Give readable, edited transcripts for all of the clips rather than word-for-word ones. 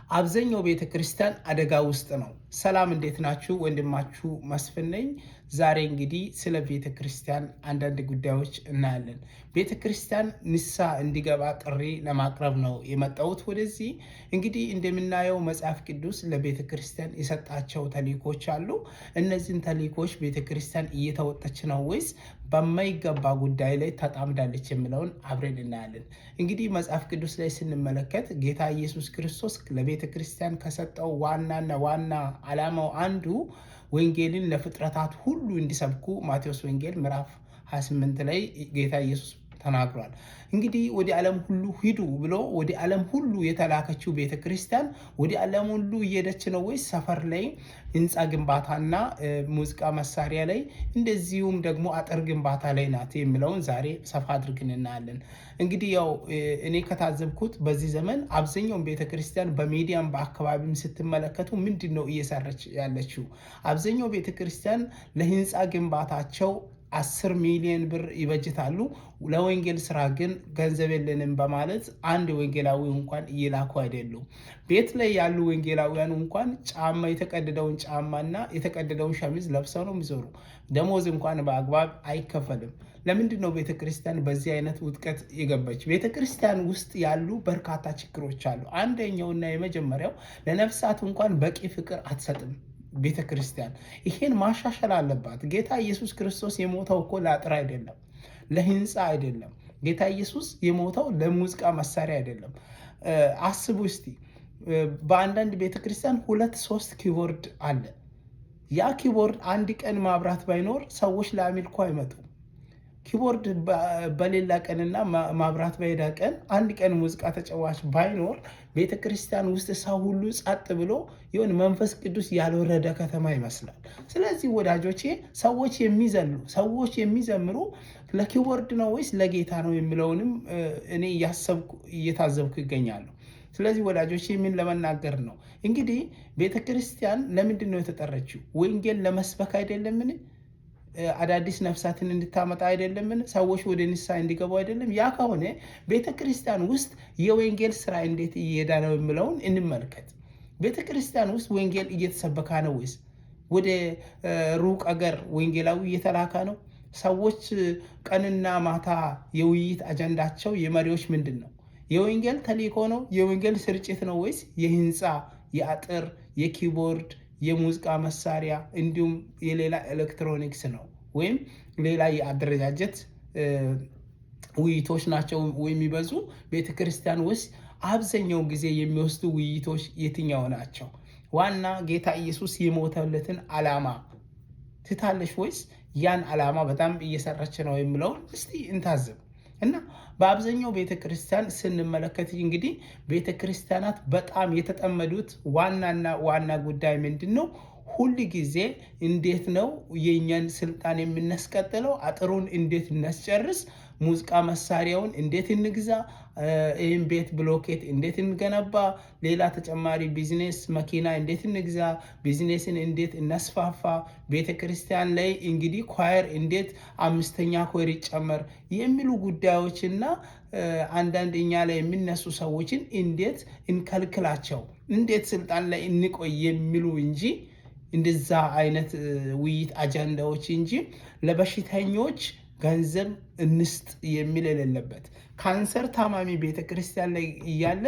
አብዛኛው ቤተክርስቲያን አደጋ ውስጥ ነው። ሰላም እንዴት ናችሁ? ወንድማችሁ መስፍን ነኝ። ዛሬ እንግዲህ ስለ ቤተክርስቲያን አንዳንድ ጉዳዮች እናያለን። ቤተክርስቲያን ንስሐ እንዲገባ ጥሪ ለማቅረብ ነው የመጣሁት ወደዚህ። እንግዲህ እንደምናየው መጽሐፍ ቅዱስ ለቤተክርስቲያን የሰጣቸው ተልእኮች አሉ። እነዚህን ተልእኮች ቤተክርስቲያን እየተወጣች ነው ወይስ በማይገባ ጉዳይ ላይ ተጣምዳለች የሚለውን አብረን እናያለን። እንግዲህ መጽሐፍ ቅዱስ ላይ ስንመለከት ጌታ ኢየሱስ ክርስቶስ ለቤተ ክርስቲያን ከሰጠው ዋናና ዋና ዓላማው አንዱ ወንጌልን ለፍጥረታት ሁሉ እንዲሰብኩ ማቴዎስ ወንጌል ምዕራፍ 28 ላይ ጌታ ኢየሱስ ተናግሯል። እንግዲህ ወደ ዓለም ሁሉ ሂዱ ብሎ ወደ ዓለም ሁሉ የተላከችው ቤተክርስቲያን ወደ ዓለም ሁሉ እየሄደች ነው ወይስ ሰፈር ላይ ህንፃ ግንባታና ሙዚቃ መሳሪያ ላይ እንደዚሁም ደግሞ አጥር ግንባታ ላይ ናት የሚለውን ዛሬ ሰፋ አድርገን እናያለን። እንግዲህ ያው እኔ ከታዘብኩት በዚህ ዘመን አብዛኛውን ቤተክርስቲያን በሚዲያም በአካባቢም ስትመለከቱ ምንድን ነው እየሰራች ያለችው? አብዛኛው ቤተክርስቲያን ለህንፃ ግንባታቸው 10 ሚሊዮን ብር ይበጅታሉ። ለወንጌል ስራ ግን ገንዘብ የለንም በማለት አንድ ወንጌላዊ እንኳን እየላኩ አይደሉም። ቤት ላይ ያሉ ወንጌላውያን እንኳን ጫማ የተቀደደውን ጫማና የተቀደደውን ሸሚዝ ለብሰው ነው የሚዞሩ። ደሞዝ እንኳን በአግባብ አይከፈልም። ለምንድን ነው ቤተክርስቲያን በዚህ አይነት ውጥቀት የገባች? ቤተክርስቲያን ውስጥ ያሉ በርካታ ችግሮች አሉ። አንደኛውና የመጀመሪያው ለነፍሳት እንኳን በቂ ፍቅር አትሰጥም ቤተ ክርስቲያን። ይሄን ማሻሻል አለባት። ጌታ ኢየሱስ ክርስቶስ የሞተው እኮ ለአጥር አይደለም፣ ለህንፃ አይደለም። ጌታ ኢየሱስ የሞተው ለሙዚቃ መሳሪያ አይደለም። አስቡ እስቲ በአንዳንድ ቤተ ክርስቲያን 2-3 ኪቦርድ አለ። ያ ኪቦርድ አንድ ቀን ማብራት ባይኖር ሰዎች ለአምልኮ አይመጡም። ኪቦርድ በሌላ ቀንና ማብራት በሄዳ ቀን አንድ ቀን ሙዚቃ ተጫዋች ባይኖር ቤተ ክርስቲያን ውስጥ ሰው ሁሉ ጸጥ ብሎ የሆነ መንፈስ ቅዱስ ያልወረደ ከተማ ይመስላል። ስለዚህ ወዳጆቼ ሰዎች የሚዘምሩ ለኪቦርድ ነው ወይስ ለጌታ ነው የሚለውንም እኔ እየታዘብኩ ይገኛሉ። ስለዚህ ወዳጆቼ ምን ለመናገር ነው? እንግዲህ ቤተ ክርስቲያን ለምንድን ነው የተጠራችው? ወንጌል ለመስበክ አይደለምን? አዳዲስ ነፍሳትን እንድታመጣ አይደለምን? ሰዎች ወደ ንስሐ እንዲገቡ አይደለም? ያ ከሆነ ቤተ ክርስቲያን ውስጥ የወንጌል ስራ እንዴት እየሄዳ ነው የሚለውን እንመልከት። ቤተ ክርስቲያን ውስጥ ወንጌል እየተሰበካ ነው ወይስ ወደ ሩቅ አገር ወንጌላዊ እየተላካ ነው? ሰዎች ቀንና ማታ የውይይት አጀንዳቸው የመሪዎች ምንድን ነው? የወንጌል ተልእኮ ነው? የወንጌል ስርጭት ነው? ወይስ የህንፃ፣ የአጥር፣ የኪቦርድ፣ የሙዚቃ መሳሪያ እንዲሁም የሌላ ኤሌክትሮኒክስ ነው? ወይም ሌላ የአደረጃጀት ውይይቶች ናቸው የሚበዙ? ቤተክርስቲያን ውስጥ አብዛኛው ጊዜ የሚወስዱ ውይይቶች የትኛው ናቸው? ዋና ጌታ ኢየሱስ የሞተለትን ዓላማ ትታለች ወይስ ያን ዓላማ በጣም እየሰራች ነው የሚለውን እስቲ እንታዝብ። እና በአብዛኛው ቤተክርስቲያን ስንመለከት እንግዲህ ቤተክርስቲያናት በጣም የተጠመዱት ዋናና ዋና ጉዳይ ምንድን ነው? ሁል ጊዜ እንዴት ነው የኛን ስልጣን የምናስቀጥለው? አጥሩን እንዴት እናስጨርስ? ሙዚቃ መሳሪያውን እንዴት እንግዛ? ይህን ቤት ብሎኬት እንዴት እንገነባ? ሌላ ተጨማሪ ቢዝነስ መኪና እንዴት እንግዛ? ቢዝነስን እንዴት እናስፋፋ? ቤተክርስቲያን ላይ እንግዲህ ኳየር እንዴት 5ኛ ኳየር ይጨመር የሚሉ ጉዳዮችና አንዳንድ እኛ ላይ የሚነሱ ሰዎችን እንዴት እንከልክላቸው፣ እንዴት ስልጣን ላይ እንቆይ የሚሉ እንጂ እንደዛ አይነት ውይይት አጀንዳዎች እንጂ ለበሽተኞች ገንዘብ እንስጥ የሚል የሌለበት። ካንሰር ታማሚ ቤተክርስቲያን ላይ እያለ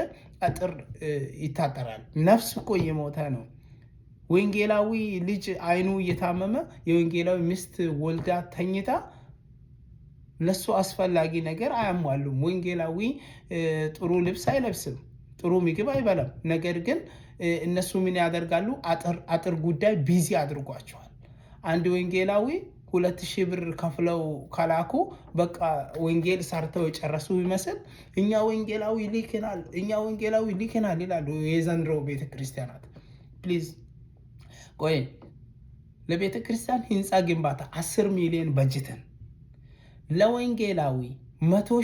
አጥር ይታጠራል። ነፍስ እኮ እየሞተ ነው። ወንጌላዊ ልጅ አይኑ እየታመመ የወንጌላዊ ሚስት ወልዳ ተኝታ ለሱ አስፈላጊ ነገር አያሟሉም። ወንጌላዊ ጥሩ ልብስ አይለብስም፣ ጥሩ ምግብ አይበላም። ነገር ግን እነሱ ምን ያደርጋሉ? አጥር ጉዳይ ቢዚ አድርጓቸዋል። አንድ ወንጌላዊ 2000 ብር ከፍለው ከላኩ በቃ ወንጌል ሰርተው የጨረሱ ይመስል እኛ ወንጌላዊ ሊክናል ይላሉ የዘንድሮ ቤተክርስቲያናት። ፕሊዝ ቆይ፣ ለቤተክርስቲያን ህንፃ ግንባታ 10 ሚሊዮን በጅተን ለወንጌላዊ 100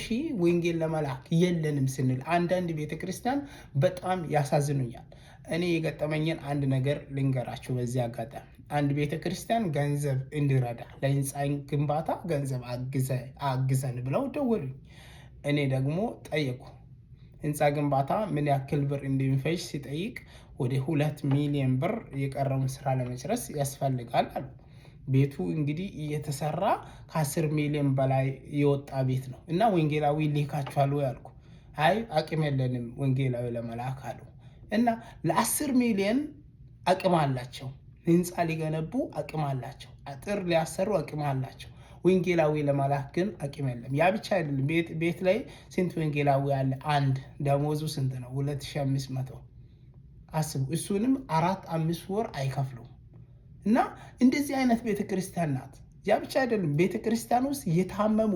ሺህ ወንጌል ለመላክ የለንም ስንል አንዳንድ ቤተክርስቲያን በጣም ያሳዝኑኛል። እኔ የገጠመኝን አንድ ነገር ልንገራችሁ በዚህ አጋጣሚ። አንድ ቤተክርስቲያን ገንዘብ እንዲረዳ ለህንፃ ግንባታ ገንዘብ አግዘን ብለው ደወሉኝ። እኔ ደግሞ ጠየቁ፣ ህንፃ ግንባታ ምን ያክል ብር እንደሚፈጅ ሲጠይቅ ወደ 2 ሚሊዮን ብር የቀረውን ስራ ለመጨረስ ያስፈልጋል አሉ። ቤቱ እንግዲህ እየተሰራ ከ10 ሚሊዮን በላይ የወጣ ቤት ነው እና ወንጌላዊ ልካችኋል ያልኩ፣ አይ አቅም የለንም ወንጌላዊ ለመላክ አሉ። እና ለ10 ሚሊዮን አቅም አላቸው፣ ህንፃ ሊገነቡ አቅም አላቸው፣ አጥር ሊያሰሩ አቅም አላቸው። ወንጌላዊ ለመላክ ግን አቅም የለም። ያ ብቻ አይደለም። ቤት ላይ ስንት ወንጌላዊ አለ? አንድ ደሞዙ ስንት ነው? 2500 አስቡ። እሱንም 4-5 ወር አይከፍሉም። እና እንደዚህ አይነት ቤተክርስቲያን ናት። ያ ብቻ አይደለም። ቤተክርስቲያን ውስጥ የታመሙ፣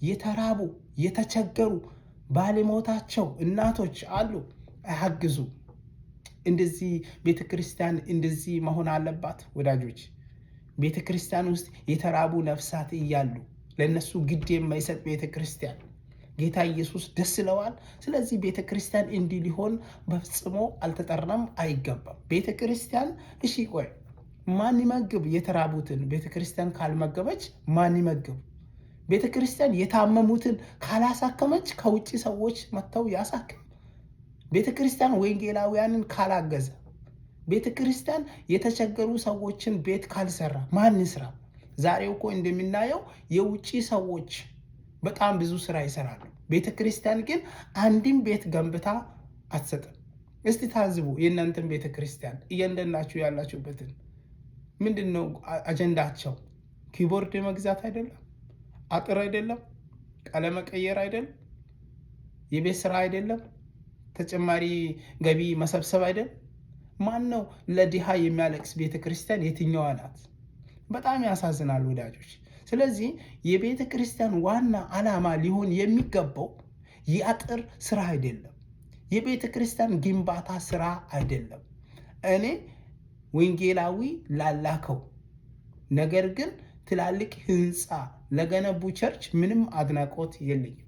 የተራቡ፣ የተቸገሩ ባለሞታቸው እናቶች አሉ፣ አያግዙ። እንደዚህ ቤተክርስቲያን እንደዚህ መሆን አለባት ወዳጆች። ቤተክርስቲያን ውስጥ የተራቡ ነፍሳት እያሉ ለነሱ ግድ የማይሰጥ ቤተክርስቲያን ጌታ ኢየሱስ ደስ ይለዋል። ስለዚህ ቤተክርስቲያን እንዲህ ሊሆን በፍጽሞ አልተጠራም፣ አይገባም። ቤተክርስቲያን እሺ ቆይ ማን ይመግብ የተራቡትን? ቤተክርስቲያን ካልመገበች ማን ይመግብ? ቤተክርስቲያን የታመሙትን ካላሳከመች ከውጭ ሰዎች መጥተው ያሳክም። ቤተክርስቲያን ወንጌላውያንን ካላገዘ፣ ቤተክርስቲያን የተቸገሩ ሰዎችን ቤት ካልሰራ ማን ይስራ? ዛሬው እኮ እንደምናየው የውጭ ሰዎች በጣም ብዙ ስራ ይሰራሉ። ቤተክርስቲያን ግን አንድም ቤት ገንብታ አትሰጥም። እስቲ ታዝቡ የእናንተን ቤተክርስቲያን እያንዳንዳችሁ ያላችሁበትን። ምንድን ነው አጀንዳቸው? ኪቦርድ መግዛት አይደለም፣ አጥር አይደለም፣ ቀለም መቀየር አይደለም፣ የቤት ስራ አይደለም፣ ተጨማሪ ገቢ መሰብሰብ አይደለም። ማን ነው ለድሃ የሚያለቅስ ቤተክርስቲያን የትኛዋ ናት? በጣም ያሳዝናል ወዳጆች። ስለዚህ የቤተ ክርስቲያን ዋና ዓላማ ሊሆን የሚገባው የአጥር ስራ አይደለም፣ የቤተ ክርስቲያን ግንባታ ስራ አይደለም። እኔ ወንጌላዊ ላላከው ነገር ግን ትላልቅ ህንፃ ለገነቡ ቸርች ምንም አድናቆት የለኝም።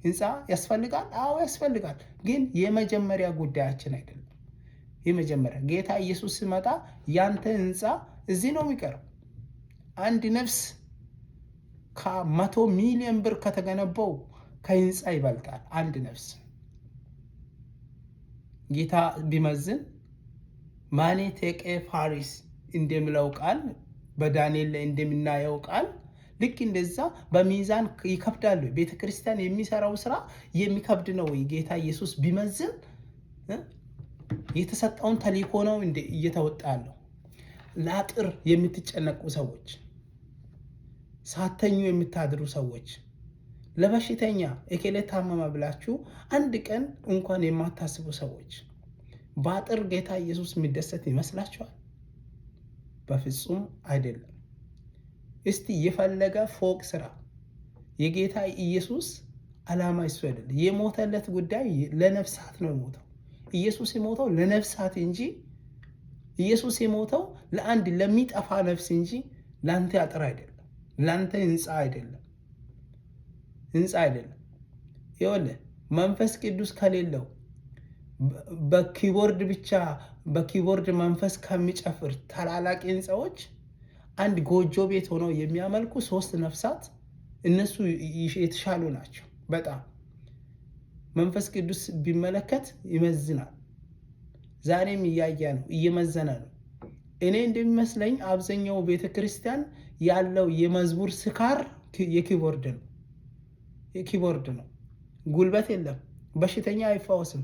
ህንፃ ያስፈልጋል፣ አዎ ያስፈልጋል። ግን የመጀመሪያ ጉዳያችን አይደለም። የመጀመሪያ ጌታ ኢየሱስ ሲመጣ ያንተ ህንፃ እዚህ ነው የሚቀረው። አንድ ነፍስ ከ100 ሚሊዮን ብር ከተገነባው ከህንፃ ይበልጣል። አንድ ነፍስ ጌታ ቢመዝን ማኔ ቴቄ ፋሪስ እንደሚለው ቃል፣ በዳንኤል ላይ እንደምናየው ቃል ልክ እንደዛ በሚዛን ይከብዳሉ። ቤተክርስቲያን የሚሰራው ስራ የሚከብድ ነው ወይ? ጌታ ኢየሱስ ቢመዝን የተሰጠውን ተልእኮ ነው እየተወጣ ያለው። ለአጥር የምትጨነቁ ሰዎች፣ ሳተኙ የምታድሩ ሰዎች፣ ለበሽተኛ እከሌ ታመመ ብላችሁ አንድ ቀን እንኳን የማታስቡ ሰዎች በአጥር ጌታ ኢየሱስ የሚደሰት ይመስላችኋል? በፍጹም አይደለም። እስቲ የፈለገ ፎቅ ስራ፣ የጌታ ኢየሱስ ዓላማ እሱ አይደለም። የሞተለት ጉዳይ ለነፍሳት ነው የሞተው። ኢየሱስ የሞተው ለነፍሳት እንጂ ኢየሱስ የሞተው ለአንድ ለሚጠፋ ነፍስ እንጂ ለአንተ አጥር አይደለም፣ ለአንተ ህንፃ አይደለም፣ ህንፃ አይደለም። ይኸውልህ መንፈስ ቅዱስ ከሌለው በኪቦርድ ብቻ በኪቦርድ መንፈስ ከሚጨፍር ታላላቅ ህንፃዎች አንድ ጎጆ ቤት ሆነው የሚያመልኩ 3 ነፍሳት እነሱ የተሻሉ ናቸው። በጣም መንፈስ ቅዱስ ቢመለከት ይመዝናል። ዛሬም እያየ ነው፣ እየመዘነ ነው። እኔ እንደሚመስለኝ አብዛኛው ቤተክርስቲያን ያለው የመዝሙር ስካር የኪቦርድ ነው፣ የኪቦርድ ነው። ጉልበት የለም፣ በሽተኛ አይፈወስም።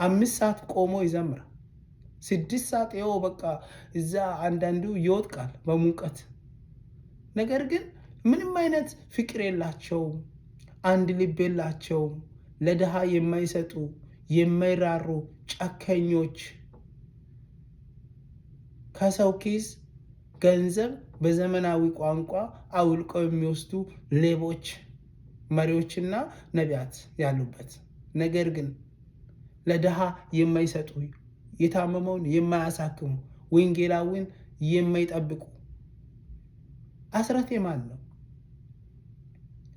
5 ሰዓት ቆሞ ይዘምራል፣ 6 ሰዓት ይኸው በቃ እዛ አንዳንዱ ይወጥቃል በሙቀት። ነገር ግን ምንም አይነት ፍቅር የላቸውም፣ አንድ ልብ የላቸውም። ለድሃ የማይሰጡ የማይራሩ ጨከኞች፣ ከሰው ኪስ ገንዘብ በዘመናዊ ቋንቋ አውልቀው የሚወስዱ ሌቦች፣ መሪዎችና ነቢያት ያሉበት፣ ነገር ግን ለድሃ የማይሰጡ የታመመውን የማያሳክሙ ወንጌላዊን የማይጠብቁ። አስራት የማን ነው?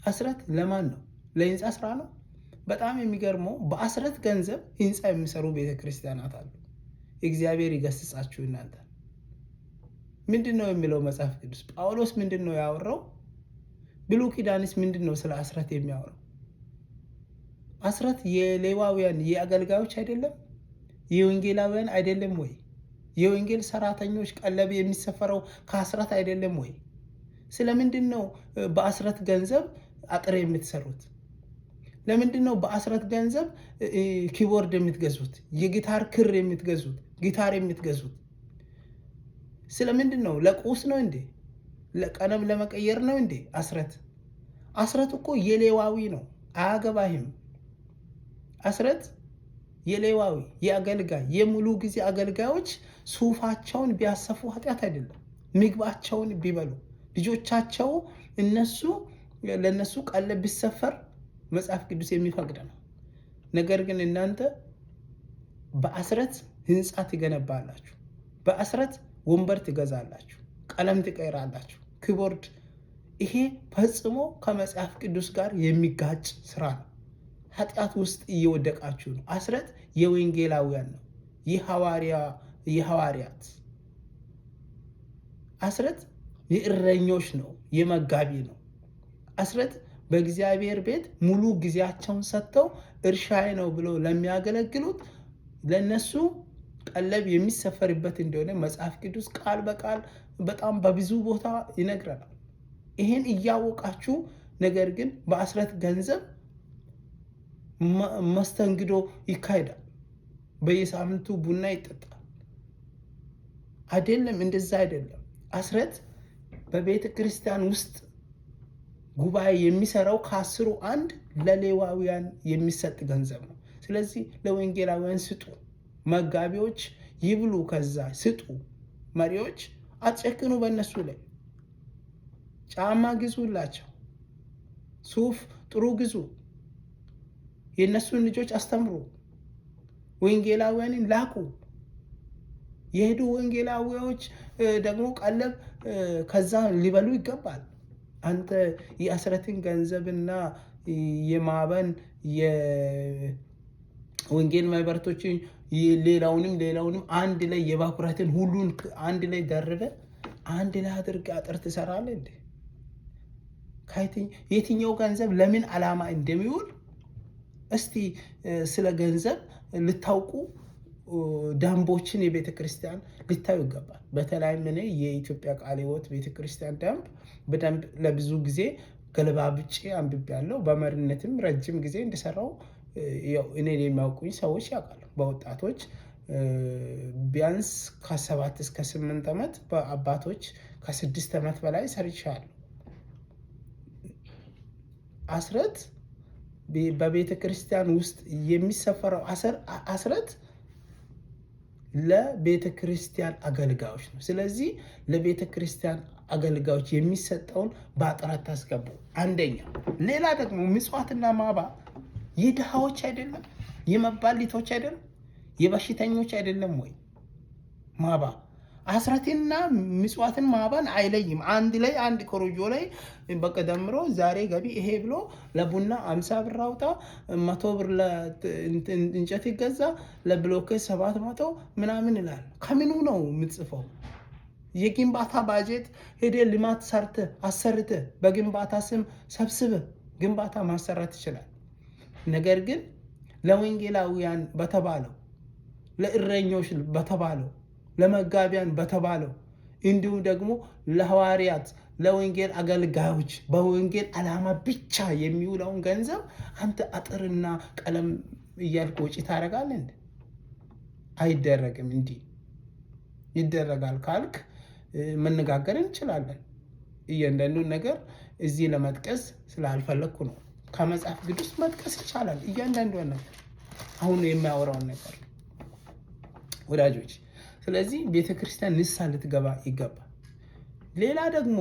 አስራት ለማን ነው? ለህንፃ ስራ ነው። በጣም የሚገርመው በአስራት ገንዘብ ህንፃ የሚሰሩ ቤተክርስቲያናት አሉ። እግዚአብሔር ይገስጻችሁ እናንተ። ምንድን ነው የሚለው መጽሐፍ ቅዱስ? ጳውሎስ ምንድን ነው ያወራው? ብሉይ ኪዳንስ ምንድን ነው ስለ አስራት የሚያወራው? አስራት የሌዋውያን የአገልጋዮች አይደለም? የወንጌላውያን አይደለም ወይ? የወንጌል ሰራተኞች ቀለብ የሚሰፈረው ከአስራት አይደለም ወይ? ስለምንድን ነው በአስራት ገንዘብ አጥር የምትሰሩት? ለምንድን ነው በአስራት ገንዘብ ኪቦርድ የምትገዙት? የጊታር ክር የምትገዙት? ጊታር የምትገዙት? ስለምንድን ነው? ለቁስ ነው እንዴ? ለቀለም ለመቀየር ነው እንዴ? አስራት እኮ የሌዋዊ ነው። አያገባህም። አስራት የሌዋዊ የአገልጋይ የሙሉ ጊዜ አገልጋዮች ሱፋቸውን ቢያሰፉ ኃጢአት አይደለም። ምግባቸውን ቢበሉ ልጆቻቸው ለነሱ ቀለብ ቢሰፈር መጽሐፍ ቅዱስ የሚፈቅድ ነው። ነገር ግን እናንተ በአስራት ህንፃ ትገነባላችሁ፣ በአስራት ወንበር ትገዛላችሁ፣ ቀለም ትቀይራላችሁ፣ ኪቦርድ። ይሄ ፈጽሞ ከመጽሐፍ ቅዱስ ጋር የሚጋጭ ስራ ነው። ኃጢአት ውስጥ እየወደቃችሁ ነው። አስራት የወንጌላውያን ነው፣ የሐዋርያት። አስራት የእረኞች ነው፣ የመጋቢ ነው። አስራት በእግዚአብሔር ቤት ሙሉ ጊዜያቸውን ሰጥተው እርሻዬ ነው ብሎ ለሚያገለግሉት ለነሱ ቀለብ የሚሰፈርበት እንደሆነ መጽሐፍ ቅዱስ ቃል በቃል በጣም በብዙ ቦታ ይነግረናል። ይህን እያወቃችሁ ነገር ግን በአስራት ገንዘብ መስተንግዶ ይካሄዳል። በየሳምንቱ ቡና ይጠጣል። አይደለም፣ እንደዛ አይደለም። አስራት በቤተ ክርስቲያን ውስጥ ጉባኤ የሚሰራው ከ10 1 ለሌዋውያን የሚሰጥ ገንዘብ ነው። ስለዚህ ለወንጌላውያን ስጡ፣ መጋቢዎች ይብሉ፣ ከዛ ስጡ። መሪዎች አትጨክኑ በእነሱ ላይ። ጫማ ግዙላቸው፣ ሱፍ ጥሩ ግዙ፣ የእነሱን ልጆች አስተምሩ፣ ወንጌላውያንን ላኩ። የሄዱ ወንጌላዊዎች ደግሞ ቀለብ ከዛ ሊበሉ ይገባል። አንተ የአስራትን ገንዘብና የማበን የወንጌል ማህበረቶችን ሌላውንም አንድ ላይ የባኩራትን ሁሉን አንድ ላይ ደርበ አንድ ላይ አድርገህ አጥር ትሰራለህ እንዴ? የትኛው ገንዘብ ለምን ዓላማ እንደሚውል እስቲ ስለ ገንዘብ ልታውቁ ደንቦችን የቤተ ክርስቲያን ልታዩ ይገባል። በተለይም እኔ የኢትዮጵያ ቃለ ሕይወት ቤተ ክርስቲያን ደንብ በደንብ ለብዙ ጊዜ ገለባብጬ አንብቤያለሁ። በመሪነትም ረጅም ጊዜ እንደሰራው እኔ የሚያውቁኝ ሰዎች ያውቃሉ። በወጣቶች ቢያንስ ከ7 እስከ 8 ዓመት፣ በአባቶች ከ6 ዓመት በላይ ሰርቻለሁ። አስራት በቤተ ክርስቲያን ውስጥ የሚሰፈረው አስራት ለቤተ ክርስቲያን አገልጋዮች ነው። ስለዚህ ለቤተ ክርስቲያን አገልጋዮች የሚሰጠውን በአጥራት ታስገቡ። አንደኛ። ሌላ ደግሞ ምጽዋትና ማባ የድሃዎች አይደለም? የመባሊቶች አይደለም? የበሽተኞች አይደለም ወይ? ማባ አስራትና ምጽዋትን ማባን አይለይም። አንድ ላይ አንድ ኮሮጆ ላይ በቃ ደምሮ ዛሬ ገቢ ይሄ ብሎ ለቡና 50 ብር አውጣ፣ 100 ብር እንጨት ይገዛ፣ ለብሎኬት 700 ምናምን ይላል። ከምኑ ነው የምትጽፈው? የግንባታ ባጀት ሄደ ልማት አሰርተ በግንባታ ስም ሰብስበ ግንባታ ማሰራት ይችላል። ነገር ግን ለወንጌላውያን በተባለው፣ ለእረኞች በተባለው፣ ለመጋቢያን በተባለው እንዲሁም ደግሞ ለሐዋርያት፣ ለወንጌል አገልጋዮች በወንጌል ዓላማ ብቻ የሚውለውን ገንዘብ አንተ አጥርና ቀለም እያልክ ወጪ ታደርጋለህ እንዴ? አይደረግም። እንዲህ ይደረጋል ካልክ መነጋገር እንችላለን። እያንዳንዱን ነገር እዚህ ለመጥቀስ ስላልፈለግኩ ነው። ከመጽሐፍ ቅዱስ መጥቀስ ይቻላል እያንዳንዱን ነገር፣ አሁን የሚያወራውን ነገር ወዳጆች። ስለዚህ ቤተክርስቲያን ንስሐ ልትገባ ይገባል። ሌላ ደግሞ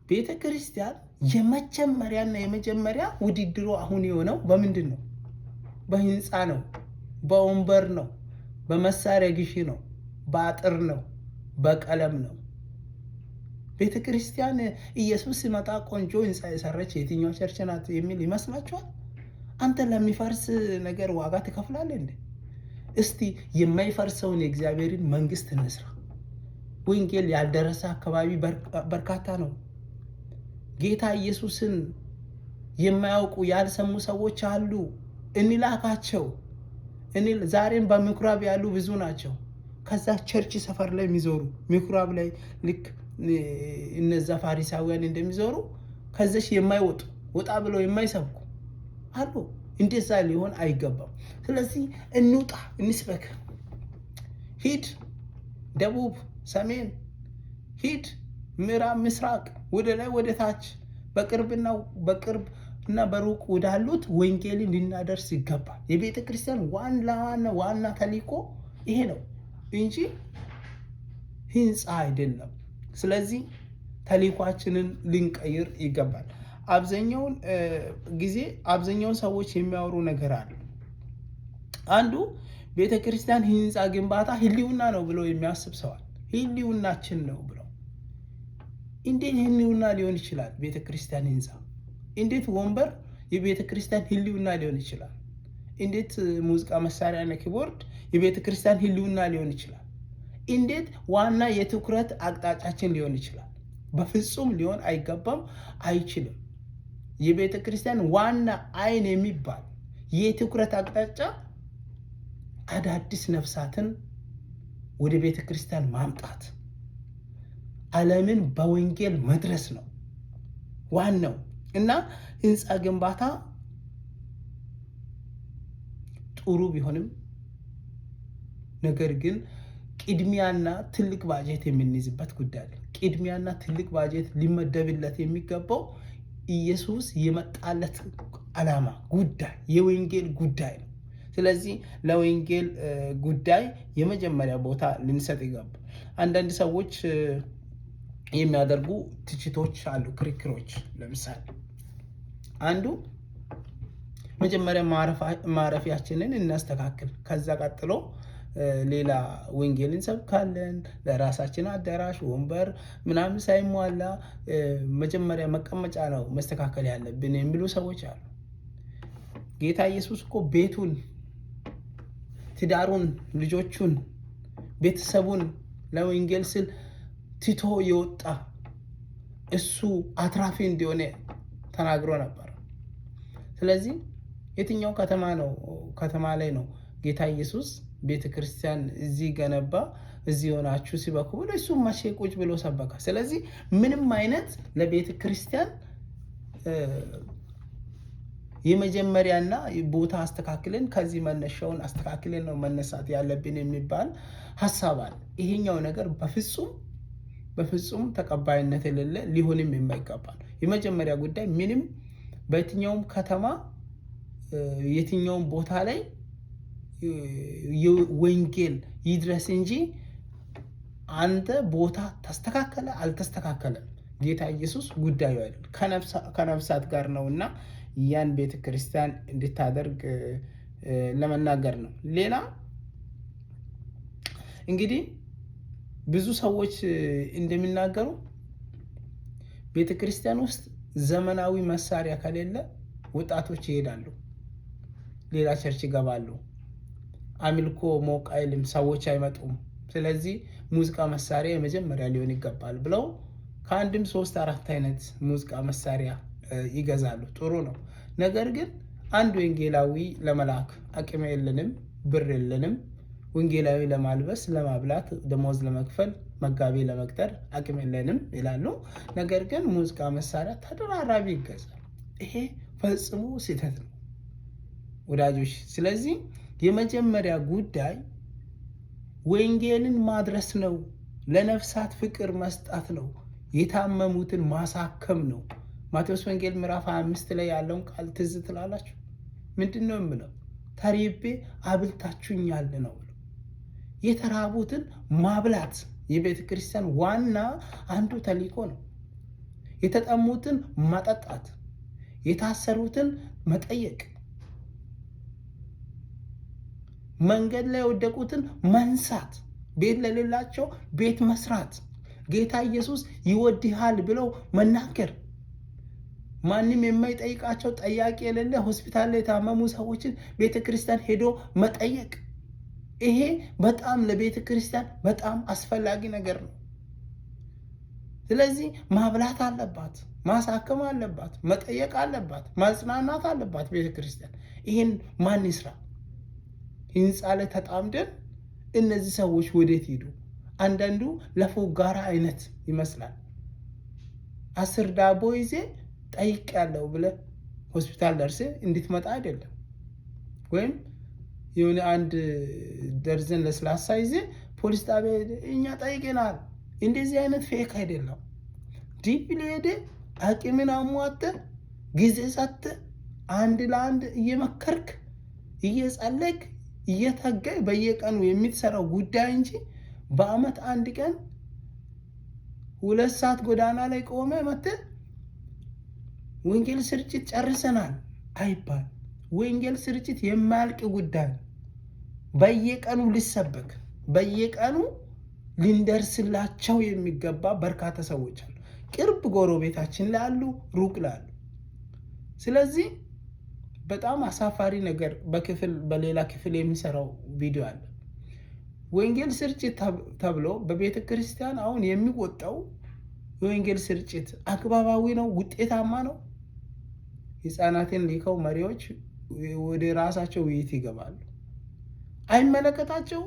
ቤተክርስቲያን የመጀመሪያ ውድድሩ አሁን የሆነው በምንድን ነው? በህንፃ ነው፣ በወንበር ነው፣ በመሳሪያ ግዢ ነው፣ በአጥር ነው፣ በቀለም ነው። ቤተክርስቲያን ኢየሱስ ሲመጣ ቆንጆ ህንፃ የሰረች የትኛው ቸርች ናት የሚል ይመስላችኋል? አንተ ለሚፈርስ ነገር ዋጋ ትከፍላለህ እንዴ? እስቲ የማይፈርሰውን የእግዚአብሔርን መንግስት እንስራ። ወንጌል ያልደረሰ አካባቢ በርካታ ነው። ጌታ ኢየሱስን የማያውቁ ያልሰሙ ሰዎች አሉ። እንላካቸው። ዛሬም በምኩራብ ያሉ ብዙ ናቸው። ከዛ ቸርች ሰፈር ላይ የሚዞሩ ምኩራብ ላይ ልክ እነዛ ፋሪሳውያን እንደሚዞሩ ከዛሽ የማይወጡ ወጣ ብለው የማይሰብኩ አሉ። እንደዛ ሊሆን አይገባም። ስለዚህ እንውጣ፣ እንስበክ። ሂድ ደቡብ፣ ሰሜን፣ ሂድ ምዕራብ፣ ምስራቅ፣ ወደ ላይ ወደ ታች፣ በቅርብ እና በሩቅ ወዳሉት ወንጌልን ልናደርስ ይገባል። የቤተ ክርስቲያን ዋና ተልእኮ ይሄ ነው እንጂ ህንፃ አይደለም። ስለዚህ ተልእኳችንን ልንቀይር ይገባል። አብዛኛውን ሰዎች የሚያወሩ ነገር አለ። አንዱ ቤተ ክርስቲያን ህንፃ ግንባታ ህልውና ነው ብሎ የሚያስብ ሰዋል። ህልውናችን ነው ብለው እንዴት ህልውና ሊሆን ይችላል? ቤተ ክርስቲያን ህንፃ እንዴት ወንበር የቤተ ክርስቲያን ህልውና ሊሆን ይችላል? እንዴት ሙዚቃ መሳሪያ እና ኪቦርድ የቤተ ክርስቲያን ህልውና ሊሆን ይችላል? እንዴት ዋና የትኩረት አቅጣጫችን ሊሆን ይችላል? በፍጹም ሊሆን አይገባም፣ አይችልም። የቤተ ክርስቲያን ዋና አይን የሚባል የትኩረት አቅጣጫ አዳዲስ ነፍሳትን ወደ ቤተ ክርስቲያን ማምጣት፣ ዓለምን በወንጌል መድረስ ነው ዋናው። እና ህንፃ ግንባታ ጥሩ ቢሆንም ነገር ግን ቅድሚያና ትልቅ ባጀት የምንይዝበት ጉዳይ ነው። ቅድሚያና ትልቅ ባጀት ሊመደብለት የሚገባው ኢየሱስ የመጣለት ዓላማ ጉዳይ የወንጌል ጉዳይ ነው። ስለዚህ ለወንጌል ጉዳይ የመጀመሪያ ቦታ ልንሰጥ ይገባል። አንዳንድ ሰዎች የሚያደርጉ ትችቶች አሉ፣ ክርክሮች። ለምሳሌ አንዱ መጀመሪያ ማረፊያችንን እናስተካክል፣ ከዛ ቀጥሎ ሌላ ወንጌል እንሰብካለን፣ ለራሳችን አዳራሽ ወንበር ምናምን ሳይሟላ መጀመሪያ መቀመጫ ነው መስተካከል ያለብን የሚሉ ሰዎች አሉ። ጌታ ኢየሱስ እኮ ቤቱን፣ ትዳሩን፣ ልጆቹን፣ ቤተሰቡን ለወንጌል ስል ትቶ የወጣ እሱ አትራፊ እንደሆነ ተናግሮ ነበር። ስለዚህ የትኛው ከተማ ላይ ነው ጌታ ኢየሱስ ቤተ ክርስቲያን እዚህ ገነባ፣ እዚህ ሆናችሁ ሲበኩ ብሎ እሱ መቼ ቁጭ ብሎ ሰበካ? ስለዚህ ምንም አይነት ለቤተ ክርስቲያን የመጀመሪያና ቦታ አስተካክለን ከዚህ መነሻውን አስተካክለን ነው መነሳት ያለብን የሚባል ሀሳብ አለ። ይሄኛው ነገር በፍጹም ተቀባይነት የሌለ ሊሆንም የማይገባ ነው። የመጀመሪያ ጉዳይ ምንም በየትኛውም ከተማ የትኛውም ቦታ ላይ ወንጌል ይድረስ እንጂ አንተ ቦታ ተስተካከለ አልተስተካከለም ጌታ ኢየሱስ ጉዳዩ አይደል፣ ከነፍሳት ጋር ነውና ያን ቤተ ክርስቲያን እንድታደርግ ለመናገር ነው። ሌላ እንግዲህ ብዙ ሰዎች እንደሚናገሩ ቤተ ክርስቲያን ውስጥ ዘመናዊ መሳሪያ ከሌለ ወጣቶች ይሄዳሉ፣ ሌላ ቸርች ይገባሉ፣ አምልኮ ሞቅ አይልም፣ ሰዎች አይመጡም። ስለዚህ ሙዚቃ መሳሪያ የመጀመሪያ ሊሆን ይገባል ብለው ከአንድም 3-4 አይነት ሙዚቃ መሳሪያ ይገዛሉ። ጥሩ ነው። ነገር ግን አንድ ወንጌላዊ ለመላክ አቅም የለንም፣ ብር የለንም፣ ወንጌላዊ ለማልበስ፣ ለማብላት፣ ደሞዝ ለመክፈል፣ መጋቢ ለመቅጠር አቅም የለንም ይላሉ። ነገር ግን ሙዚቃ መሳሪያ ተደራራቢ ይገዛል። ይሄ ፈጽሞ ስህተት ነው ወዳጆች። ስለዚህ የመጀመሪያ ጉዳይ ወንጌልን ማድረስ ነው፣ ለነፍሳት ፍቅር መስጣት ነው፣ የታመሙትን ማሳከም ነው። ማቴዎስ ወንጌል ምዕራፍ 25 ላይ ያለውን ቃል ትዝ ትላላችሁ? ምንድን ነው የምለው? ተርቤ አብልታችሁኛል ነው። የተራቡትን ማብላት የቤተ ክርስቲያን ዋና አንዱ ተልእኮ ነው። የተጠሙትን ማጠጣት፣ የታሰሩትን መጠየቅ፣ መንገድ ላይ የወደቁትን መንሳት፣ ቤት ለሌላቸው ቤት መስራት፣ ጌታ ኢየሱስ ይወድሃል ብለው መናገር፣ ማንም የማይጠይቃቸው ጠያቂ የሌለ ሆስፒታል ላይ የታመሙ ሰዎችን ቤተ ክርስቲያን ሄዶ መጠየቅ፣ ይሄ በጣም ለቤተ ክርስቲያን በጣም አስፈላጊ ነገር ነው። ስለዚህ ማብላት አለባት፣ ማሳከም አለባት፣ መጠየቅ አለባት፣ ማጽናናት አለባት ቤተክርስቲያን። ይህን ማን ይስራ? ህንፃ ላይ ተጣምደን እነዚህ ሰዎች ወዴት ሄዱ? አንዳንዱ ለፎጋራ አይነት ይመስላል። 10 ዳቦ ይዜ ጠይቅ ያለው ብለ ሆስፒታል ደርሴ እንድትመጣ አይደለም። ወይም የሆነ 1 ደርዘን ለስላሳ ይዜ ፖሊስ ጣቢያ እኛ ጠይቀናል። እንደዚህ አይነት ፌክ አይደለም። ዲፕ ሄደ አቅምን አሟጠ ጊዜ ሰጥ አንድ ለአንድ እየመከርክ እየጸለይክ እየታገይ በየቀኑ የምትሰራው ጉዳይ እንጂ በአመት 1 ቀን 2 ሰዓት ጎዳና ላይ ቆመ መተ ወንጌል ስርጭት ጨርሰናል አይባል። ወንጌል ስርጭት የማያልቅ ጉዳይ በየቀኑ ሊሰበክ በየቀኑ ሊንደርስላቸው የሚገባ በርካታ ሰዎች አሉ። ቅርብ ጎረቤታችን ላይ አሉ፣ ሩቅ ላይ አሉ። ስለዚህ በጣም አሳፋሪ ነገር በሌላ ክፍል የሚሰራው ቪዲዮ አለ። ወንጌል ስርጭት ተብሎ በቤተ ክርስቲያን አሁን የሚወጣው የወንጌል ስርጭት አግባባዊ ነው? ውጤታማ ነው? ህፃናትን ሊከው መሪዎች ወደ ራሳቸው ውይይት ይገባሉ። አይመለከታቸው?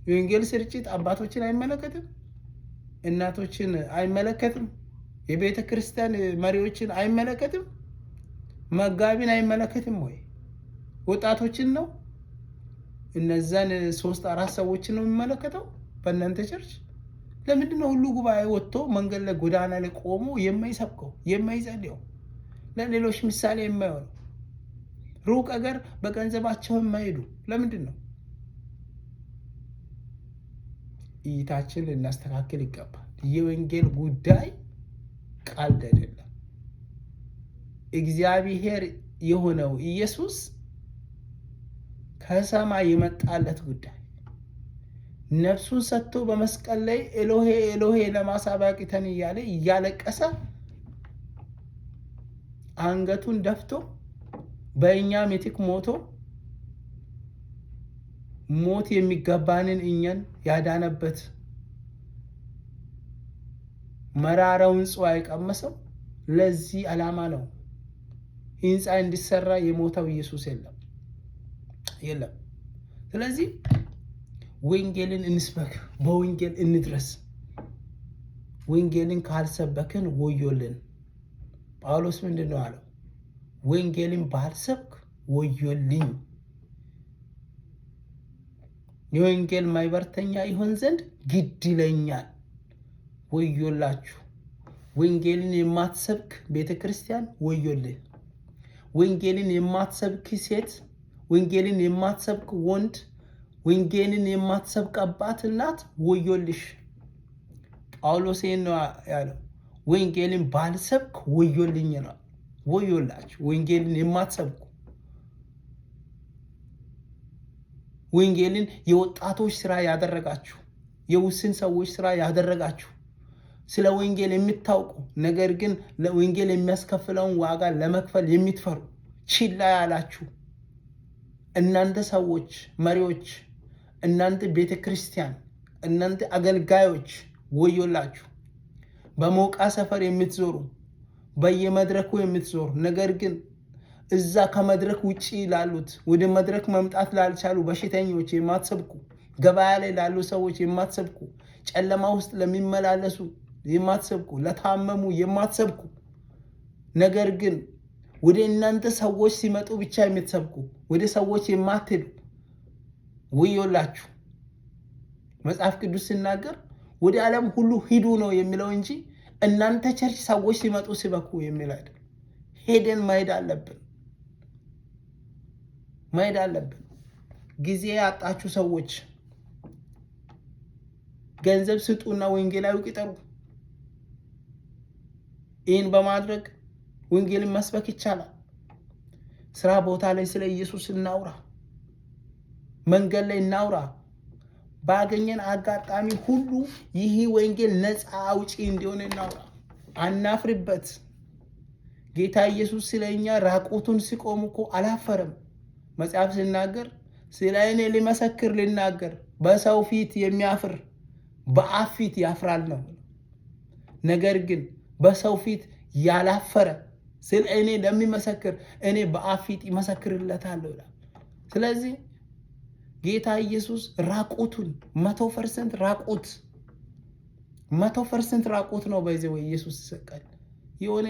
የወንጌል ስርጭት አባቶችን አይመለከትም? እናቶችን አይመለከትም? የቤተ ክርስቲያን መሪዎችን አይመለከትም? መጋቢን አይመለከትም ወይ? ወጣቶችን ነው? እነዛን 3-4 ሰዎችን ነው የሚመለከተው በእናንተ ቸርች? ለምንድን ነው ሁሉ ጉባኤ ወጥቶ መንገድ ላይ ጎዳና ላይ ቆሞ የማይሰብከው የማይጸልየው? ለሌሎች ምሳሌ የማይሆነው? ሩቅ አገር በገንዘባቸው የማይሄዱ ለምንድን ነው? እይታችን ልናስተካክል ይገባል። የወንጌል ጉዳይ ቀልድ አይደለም። እግዚአብሔር የሆነው ኢየሱስ ከሰማይ የመጣለት ጉዳይ ነፍሱን ሰጥቶ በመስቀል ላይ ኤሎሄ ኤሎሄ ለማ ሰበቅተኒ እያለ እያለቀሰ አንገቱን ደፍቶ በእኛ ምትክ ሞቶ ሞት የሚገባንን እኛን ያዳነበት መራራውን ጽዋ የቀመሰው ለዚህ ዓላማ ነው። ህንፃ እንዲሰራ የሞተው ኢየሱስ የለም። ስለዚህ ወንጌልን እንስበክ፣ በወንጌል እንድረስ። ወንጌልን ካልሰበክን ወዮልን። ጳውሎስ ምንድን ነው አለው? ወንጌልን ባልሰብክ ወዮልኝ። የወንጌል ማይበርተኛ ይሆን ዘንድ ግድ ይለኛል። ወዮላችሁ። ወንጌልን የማትሰብክ ቤተክርስቲያን ወዮልህ። ወንጌልን የማትሰብክ ሴት፣ ወንጌልን የማትሰብክ ወንድ፣ ወንጌልን የማትሰብክ አባት እናት ወዮልሽ። ጳውሎስ ይህን ነው ያለው። ወንጌልን ባልሰብክ ወዮልኝ ነው። ወዮላችሁ ወንጌልን የማትሰብኩ፣ ወንጌልን የወጣቶች ስራ ያደረጋችሁ፣ የውስን ሰዎች ስራ ያደረጋችሁ፣ ስለ ወንጌል የምታውቁ ነገር ግን ለወንጌል የሚያስከፍለውን ዋጋ ለመክፈል የምትፈሩ ችላ ያላችሁ እናንተ ሰዎች፣ መሪዎች፣ እናንተ ቤተክርስቲያን፣ እናንተ አገልጋዮች ወዮላችሁ። በሞቃ ሰፈር የምትዞሩ፣ በየመድረኩ የምትዞሩ ነገር ግን እዛ ከመድረክ ውጪ ላሉት ወደ መድረክ መምጣት ላልቻሉ በሽተኞች የማትሰብኩ፣ ገበያ ላይ ላሉ ሰዎች የማትሰብኩ፣ ጨለማ ውስጥ ለሚመላለሱ የማትሰብኩ፣ ለታመሙ የማትሰብኩ ነገር ግን ወደ እናንተ ሰዎች ሲመጡ ብቻ የምትሰብኩ፣ ወደ ሰዎች የማትሄዱ ወዮላችሁ። መጽሐፍ ቅዱስ ሲናገር ወደ ዓለም ሁሉ ሂዱ ነው የሚለው እንጂ እናንተ ቸርች ሰዎች ሲመጡ ሲበኩ የሚል አይደል። ሄደን ማሄድ አለብን። ጊዜ ያጣችሁ ሰዎች ገንዘብ ስጡና ወንጌላዊ ቅጠሩ። ይህን በማድረግ ወንጌልን መስበክ ይቻላል። ስራ ቦታ ላይ ስለ ኢየሱስ እናውራ፣ መንገድ ላይ እናውራ። ባገኘን አጋጣሚ ሁሉ ይህ ወንጌል ነፃ አውጪ እንዲሆን እናውራ። አናፍርበት። ጌታ ኢየሱስ ስለኛ ራቁቱን ሲቆም እኮ አላፈረም። መጽሐፍ ሲናገር ስለ እኔ ሊመሰክር ሊናገር በሰው ፊት የሚያፍር በአብ ፊት ያፍራል ነው። ነገር ግን በሰው ፊት ያላፈረ ስለ እኔ ለሚመሰክር እኔ በአብ ፊት ይመሰክርለታለሁ ይላል። ስለዚህ ጌታ ኢየሱስ ራቁቱን 100% ራቁት 100% ራቁት ነው። በዚህ ወይ ኢየሱስ ሲሰቀል የሆነ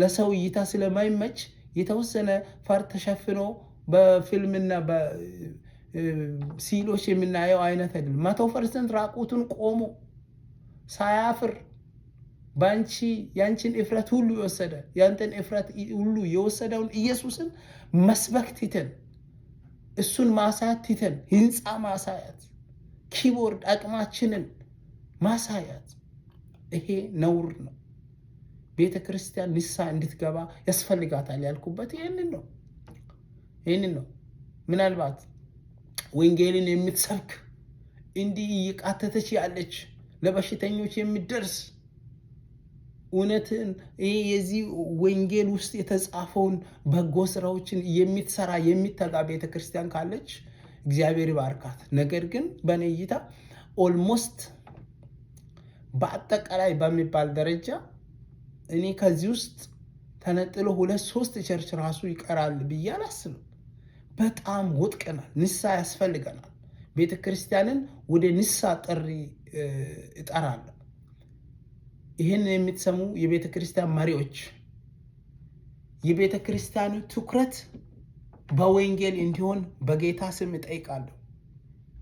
ለሰው እይታ ስለማይመች የተወሰነ ፋር ተሸፍኖ በፊልምና በሲሎች የምናየው አይነት አይደለም። 100% ራቁቱን ቆሞ ሳያፍር ባንቺ ያንቺን እፍረት ሁሉ የወሰደ ያንተን እፍረት ሁሉ የወሰደውን ኢየሱስን መስበክ ትተን እሱን ማሳያት ትተን ህንፃ ማሳያት ኪቦርድ አቅማችንን ማሳያት ይሄ ነውር ነው። ቤተ ክርስቲያን ንስሐ እንድትገባ ያስፈልጋታል ያልኩበት ይህንን ነው። ምናልባት ወንጌልን የምትሰብክ እንዲህ እየቃተተች ያለች ለበሽተኞች የሚደርስ እውነትን የዚህ ወንጌል ውስጥ የተጻፈውን በጎ ስራዎችን የምትሰራ የሚተጋ ቤተ ክርስቲያን ካለች እግዚአብሔር ይባርካት። ነገር ግን በእኔ እይታ ኦልሞስት በአጠቃላይ በሚባል ደረጃ እኔ ከዚህ ውስጥ ተነጥሎ 2-3 ቸርች ራሱ ይቀራል ብዬ አላስብም። በጣም ወጥቀናል። ንስሐ ያስፈልገናል። ቤተ ክርስቲያንን ወደ ንስሐ ጥሪ እጠራለሁ። ይህን የምትሰሙ የቤተ ክርስቲያን መሪዎች የቤተ ክርስቲያኑ ትኩረት በወንጌል እንዲሆን በጌታ ስም እጠይቃለሁ።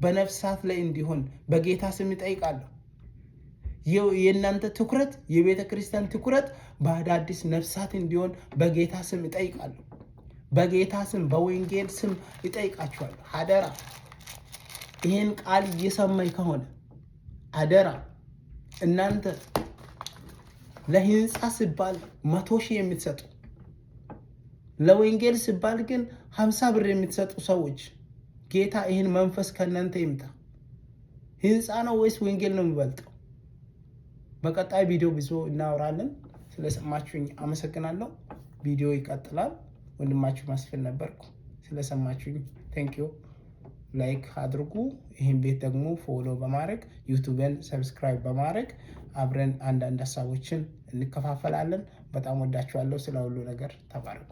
በነፍሳት ላይ እንዲሆን በጌታ ስም እጠይቃለሁ። የእናንተ ትኩረት የቤተ ክርስቲያን ትኩረት በአዳዲስ ነፍሳት እንዲሆን በጌታ ስም እጠይቃለሁ። በጌታ ስም በወንጌል ስም እጠይቃችኋለሁ። አደራ ይህን ቃል እየሰማኝ ከሆነ አደራ እናንተ ለህንፃ ሲባል 100,000 የምትሰጡ ለወንጌል ሲባል ግን 50 ብር የምትሰጡ ሰዎች ጌታ ይህን መንፈስ ከእናንተ ይምታ። ህንፃ ነው ወይስ ወንጌል ነው የሚበልጠው? በቀጣይ ቪዲዮ ብዙ እናወራለን። ስለሰማችሁኝ አመሰግናለሁ። ቪዲዮ ይቀጥላል። ወንድማችሁ መስፍን ነበርኩ። ስለሰማችሁኝ ቴንኪዩ። ላይክ አድርጉ። ይህን ቤት ደግሞ ፎሎ በማድረግ ዩቲዩብን ሰብስክራይብ በማድረግ አብረን አንዳንድ ሀሳቦችን እንከፋፈላለን። በጣም ወዳችኋለሁ። ስለ ሁሉ ነገር ተባረኩ።